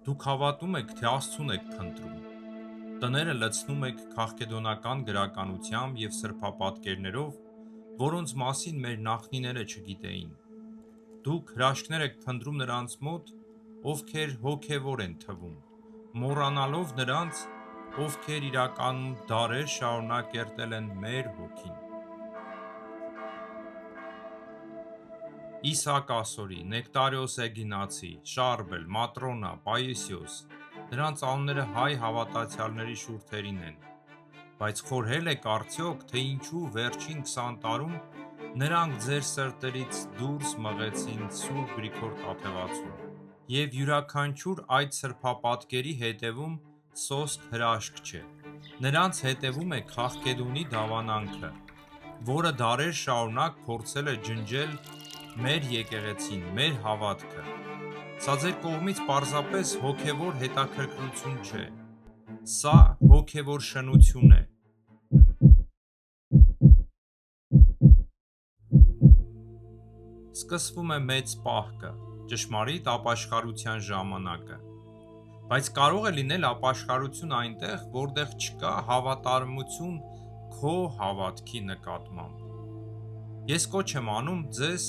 Դուք հավատում եք, թե Աստծուն եք փնտրում։ Տները լցնում եք քաղաքեդոնական գրականությամբ և սրբապատկերներով, որոնց մասին մեր նախնիները չգիտեին։ Դուք հրաշքներ եք փնտրում նրանց մոտ, ովքեր հոգևոր են թվում, մոռանալով նրանց, ովքեր իրականում դարեր շարունակ կերտել են մեր հոգին։ Իսահակ Ասորի, Նեկտարիոս Էգինացի, Շարբել, Մատրոնա, Պայիսիոս, նրանց անունները հայ հավատացյալների շուրթերին են, բայց խորհել եք արդյոք, թե ինչու վերջին 20 տարում նրանք ձեր սրտերից դուրս մղեցին Սուրբ Գրիգոր Տաթևացուն, և յուրաքանչյուր այդ սրբապատկերի հետևում սոսկ հրաշք չէ։ Նրանց հետևում է Քաղկեդոնի դավանանքը, որը դարեր շարունակ փորձել է ջնջել մեր եկեղեցին, մեր հավատքը։ Սա ձեր կողմից պարզապես հոգևոր հետաքրքրություն չէ, սա հոգևոր շնություն է։ Սկսվում է մեծ պահքը, ճշմարիտ ապաշխարության ժամանակը։ Բայց կարող է լինել ապաշխարություն այնտեղ, որտեղ չկա հավատարմություն քո հավատքի նկատմամբ։ Ես կոչ եմ անում ձեզ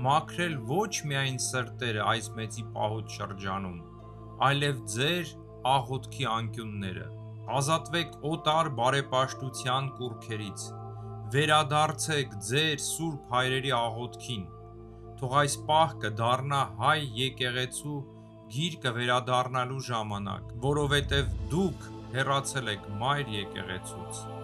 մաքրել ոչ միայն սրտերը այս մեծի պահոց շրջանում, այլև ձեր աղոթքի անկյունները։ Ազատվեք օտար բարեպաշտության կուռքերից, վերադարձեք ձեր սուրբ հայրերի աղոթքին, թող այս պահքը դառնա հայ եկեղեցու գիրկը վերադառնալու ժամանակ, որովհետև դուք հեռացել եք մայր եկեղեցուց։